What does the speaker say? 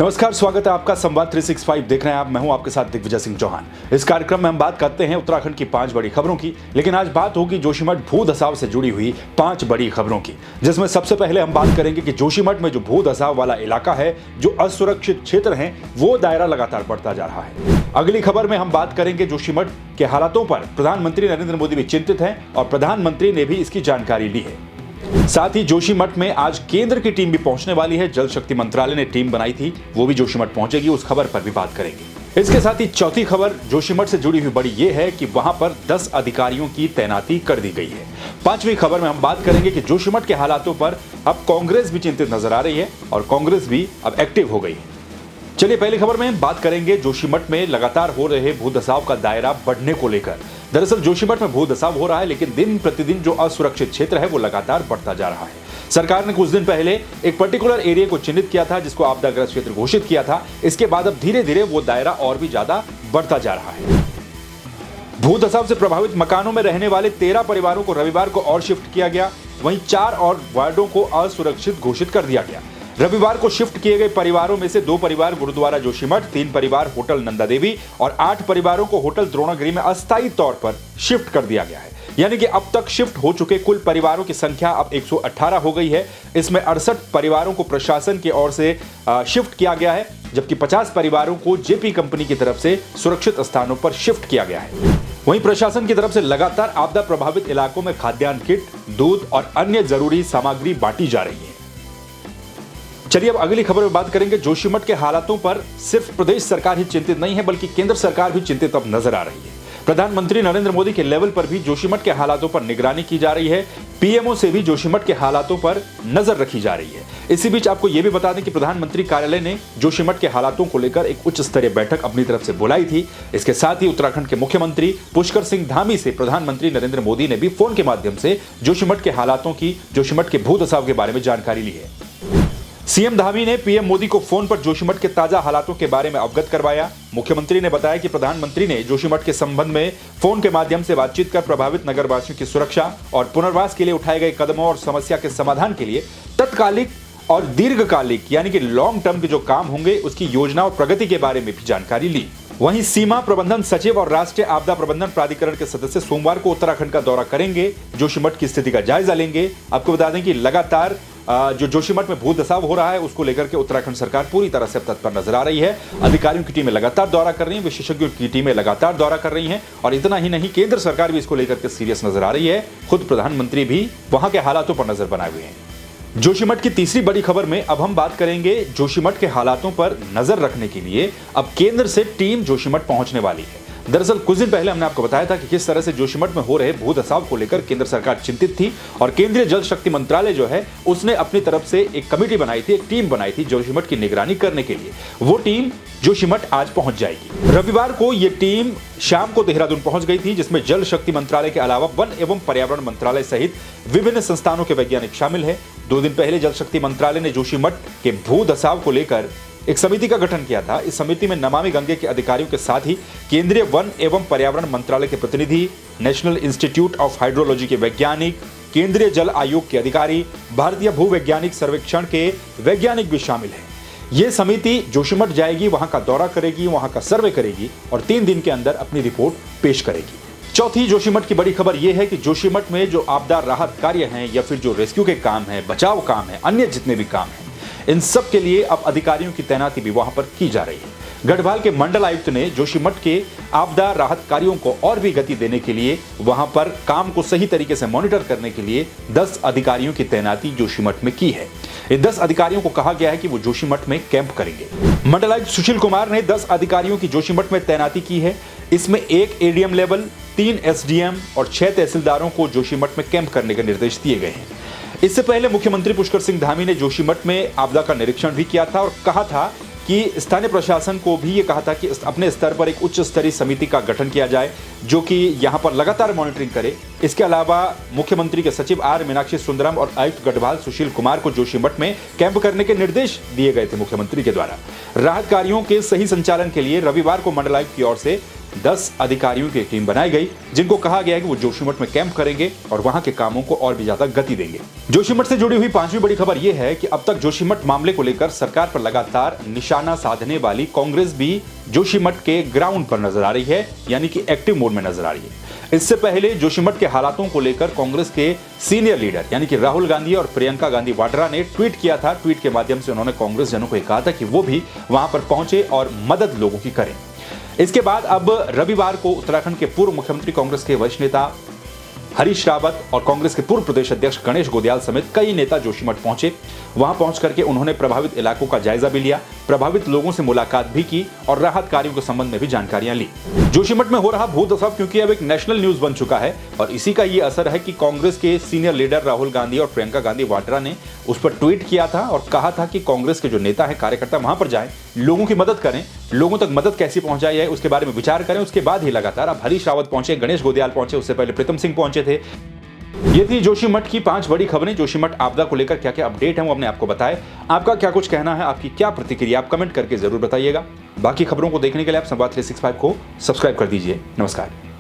नमस्कार, स्वागत है आपका संवाद 365 देख रहे हैं आप। मैं हूं आपके साथ दिग्विजय सिंह चौहान। इस कार्यक्रम में हम बात करते हैं उत्तराखंड की 5 बड़ी खबरों की, लेकिन आज बात होगी जोशीमठ भू धसाव से जुड़ी हुई 5 बड़ी खबरों की, जिसमें सबसे पहले हम बात करेंगे कि जोशीमठ में जो भू धसाव वाला इलाका है, जो असुरक्षित क्षेत्र है, वो दायरा लगातार बढ़ता जा रहा है। अगली खबर में हम बात करेंगे जोशीमठ के हालातों पर प्रधानमंत्री नरेंद्र मोदी भी चिंतित हैं और प्रधानमंत्री ने भी इसकी जानकारी ली है। साथ ही जोशीमठ में आज केंद्र की टीम भी पहुंचने वाली है। जल शक्ति मंत्रालय ने टीम बनाई थी, वो भी जोशीमठ पहुंचेगी, उस खबर पर भी बात करेंगे। इसके साथ ही चौथी खबर जोशीमठ से जुड़ी हुई बड़ी ये है कि वहां पर 10 अधिकारियों की तैनाती कर दी गई है। पांचवी खबर में हम बात करेंगे कि जोशीमठ के हालातों पर अब कांग्रेस भी चिंतित नजर आ रही है और कांग्रेस भी अब एक्टिव हो गई है। चलिए पहली खबर में बात करेंगे जोशीमठ में लगातार हो रहे भूधसाव का दायरा बढ़ने को लेकर। दरअसल जोशीमठ में भूधसाव हो रहा है, लेकिन दिन प्रतिदिन जो असुरक्षित क्षेत्र है वो लगातार बढ़ता जा रहा है। सरकार ने कुछ दिन पहले एक पर्टिकुलर एरिया को चिन्हित किया था, जिसको आपदाग्रस्त क्षेत्र घोषित किया था। इसके बाद अब धीरे धीरे वो दायरा और भी ज्यादा बढ़ता जा रहा है। भूधसाव से प्रभावित मकानों में रहने वाले 13 परिवारों को रविवार को और शिफ्ट किया गया। वहीं 4 और वार्डों को असुरक्षित घोषित कर दिया गया। रविवार को शिफ्ट किए गए परिवारों में से 2 परिवार गुरुद्वारा जोशीमठ, 3 परिवार होटल नंदा देवी और 8 परिवारों को होटल द्रोणागिरी में अस्थायी तौर पर शिफ्ट कर दिया गया है। यानी कि अब तक शिफ्ट हो चुके कुल परिवारों की संख्या अब 118 हो गई है। इसमें 68 परिवारों को प्रशासन की ओर से शिफ्ट किया गया है, जबकि 50 परिवारों को जेपी कंपनी की तरफ से सुरक्षित स्थानों पर शिफ्ट किया गया है। वहीं प्रशासन की तरफ से लगातार आपदा प्रभावित इलाकों में खाद्यान्न किट, दूध और अन्य जरूरी सामग्री बांटी जा रही है। चलिए अब अगली खबर में बात करेंगे। जोशीमठ के हालातों पर सिर्फ प्रदेश सरकार ही चिंतित नहीं है, बल्कि केंद्र सरकार भी चिंतित अब नजर आ रही है। प्रधानमंत्री नरेंद्र मोदी के लेवल पर भी जोशीमठ के हालातों पर निगरानी की जा रही है। पीएमओ से भी जोशीमठ के हालातों पर नजर रखी जा रही है। इसी बीच आपको यह भी बता दें कि प्रधानमंत्री कार्यालय ने जोशीमठ के हालातों को लेकर एक उच्च स्तरीय बैठक अपनी तरफ से बुलाई थी। इसके साथ ही उत्तराखंड के मुख्यमंत्री पुष्कर सिंह धामी से प्रधानमंत्री नरेंद्र मोदी ने भी फोन के माध्यम से जोशीमठ के हालातों की, जोशीमठ के भूधसाव के बारे में जानकारी ली है। सीएम धामी ने पीएम मोदी को फोन पर जोशीमठ के ताजा हालातों के बारे में अवगत करवाया। मुख्यमंत्री ने बताया कि प्रधानमंत्री ने जोशीमठ के संबंध में फोन के माध्यम से बातचीत कर प्रभावित नगरवासियों की सुरक्षा और पुनर्वास के लिए उठाए गए कदमों और समस्या के समाधान के लिए तत्कालिक और दीर्घकालिक यानी कि लॉन्ग टर्म के जो काम होंगे उसकी योजना और प्रगति के बारे में भी जानकारी ली। वहीं सीमा प्रबंधन सचिव और राष्ट्रीय आपदा प्रबंधन प्राधिकरण के सदस्य सोमवार को उत्तराखंड का दौरा करेंगे, जोशीमठ की स्थिति का जायजा लेंगे। आपको बता दें कि लगातार जो जोशीमठ में भूधसाव हो रहा है उसको लेकर के उत्तराखंड सरकार पूरी तरह से तत्पर नजर आ रही है। अधिकारियों की टीमें लगातार दौरा कर रही हैं, विशेषज्ञों की टीमें लगातार दौरा कर रही हैं और इतना ही नहीं, केंद्र सरकार भी इसको लेकर के सीरियस नजर आ रही है। खुद प्रधानमंत्री भी वहां के हालातों पर नजर बनाए हुए हैं। जोशीमठ की तीसरी बड़ी खबर में अब हम बात करेंगे। जोशीमठ के हालातों पर नजर रखने के लिए अब केंद्र से टीम जोशीमठ पहुंचने वाली है। दरअसल कुछ दिन पहले हमने आपको बताया था कि किस तरह से जोशीमठ में हो रहे भूधसाव को लेकर केंद्र सरकार चिंतित थी और केंद्रीय जल शक्ति मंत्रालय जो है उसने अपनी तरफ से एक कमेटी बनाई थी, एक टीम बनाई थी जोशीमठ की निगरानी करने के लिए। वो टीम जोशीमठ आज पहुंच जाएगी। रविवार को ये टीम शाम को देहरादून पहुंच गई थी, जिसमें जल शक्ति मंत्रालय के अलावा वन एवं पर्यावरण मंत्रालय सहित विभिन्न संस्थानों के वैज्ञानिक शामिल है। 2 दिन पहले जल शक्ति मंत्रालय ने जोशीमठ के भूधसाव को लेकर एक समिति का गठन किया था। इस समिति में नमामि गंगे के अधिकारियों के साथ ही केंद्रीय वन एवं पर्यावरण मंत्रालय के प्रतिनिधि, नेशनल इंस्टीट्यूट ऑफ हाइड्रोलॉजी के वैज्ञानिक, केंद्रीय जल आयोग के अधिकारी, भारतीय भूवैज्ञानिक सर्वेक्षण के वैज्ञानिक भी शामिल हैं। ये समिति जोशीमठ जाएगी, वहां का दौरा करेगी, वहां का सर्वे करेगी और 3 दिन के अंदर अपनी रिपोर्ट पेश करेगी। चौथी जोशीमठ की बड़ी खबर यह है कि जोशीमठ में जो आपदा राहत कार्य हैं या फिर जो रेस्क्यू के काम हैं, बचाव काम है, अन्य जितने भी काम हैं, इन सब के लिए अब अधिकारियों की तैनाती भी वहां पर की जा रही है। गढ़वाल के मंडल आयुक्त ने जोशीमठ के आपदा राहत कार्यों को और भी गति देने के लिए, वहां पर काम को सही तरीके से मॉनिटर करने के लिए 10 अधिकारियों की तैनाती जोशीमठ में की है। इन 10 अधिकारियों को कहा गया है कि वो जोशीमठ में कैंप करेंगे। मंडल आयुक्त सुशील कुमार ने 10 अधिकारियों की जोशीमठ में तैनाती की है। इसमें 1 एडीएम लेवल, 3 एसडीएम और 6 तहसीलदारों को जोशीमठ में कैंप करने के निर्देश दिए गए हैं। इससे पहले मुख्यमंत्री पुष्कर सिंह धामी ने जोशीमठ में आपदा का निरीक्षण भी किया था और कहा था कि स्थानीय प्रशासन को भी ये कहा था कि अपने स्तर पर एक उच्च स्तरीय समिति का गठन किया जाए, जो कि यहां पर लगातार मॉनिटरिंग करे इसके अलावा मुख्यमंत्री के सचिव आर मीनाक्षी सुंदरम और आयुक्त गढ़वाल सुशील कुमार को जोशीमठ में कैंप करने के निर्देश दिए गए थे मुख्यमंत्री के द्वारा। राहत कार्यों के सही संचालन के लिए रविवार को मंडलायुक्त की ओर से 10 अधिकारियों की टीम बनाई गई, जिनको कहा गया है कि वो जोशीमठ में कैंप करेंगे और वहां के कामों को और भी ज्यादा गति देंगे। जोशीमठ से जुड़ी हुई पांचवी बड़ी खबर यह है कि अब तक जोशीमठ मामले को लेकर सरकार पर लगातार निशाना साधने वाली कांग्रेस भी जोशीमठ के ग्राउंड पर नजर आ रही है, यानी कि एक्टिव मोड में नजर आ रही है। इससे पहले जोशीमठ के हालातों को लेकर कांग्रेस के सीनियर लीडर यानी कि राहुल गांधी और प्रियंका गांधी वाड्रा ने ट्वीट किया था। ट्वीट के माध्यम से उन्होंने कांग्रेस जनों को कहा था कि वो भी वहां पर पहुंचे और मदद लोगों की करें। इसके बाद अब रविवार को उत्तराखंड के पूर्व मुख्यमंत्री कांग्रेस के वरिष्ठ नेता हरीश रावत और कांग्रेस के पूर्व प्रदेश अध्यक्ष गणेश गोदयाल समेत कई नेता जोशीमठ पहुंचे। वहां पहुंच करके उन्होंने प्रभावित इलाकों का जायजा भी लिया, प्रभावित लोगों से मुलाकात भी की और राहत कार्यों के संबंध में भी जानकारियां ली। जोशीमठ में हो रहा भूत दसाव क्योंकि अब एक नेशनल न्यूज बन चुका है और इसी का ये असर है कि कांग्रेस के सीनियर लीडर राहुल गांधी और प्रियंका गांधी वाड्रा ने उस पर ट्वीट किया था और कहा था कि कांग्रेस के जो नेता है, कार्यकर्ता वहां पर जाएं, लोगों की मदद करें, लोगों तक मदद कैसे पहुंचाई जाए उसके बारे में विचार करें। उसके बाद ही लगातार अब हरीश रावत पहुंचे, गणेश गोदयाल पहुंचे, उससे पहले प्रीतम सिंह पहुंचे थे। ये थी जोशीमठ की 5 बड़ी खबरें। जोशीमठ आपदा को लेकर क्या क्या अपडेट है वो हमने आपको बताया। आपका क्या कुछ कहना है, आपकी क्या प्रतिक्रिया, आप कमेंट करके जरूर बताइएगा। बाकी खबरों को देखने के लिए आप संवाद 365 को सब्सक्राइब कर दीजिए। नमस्कार।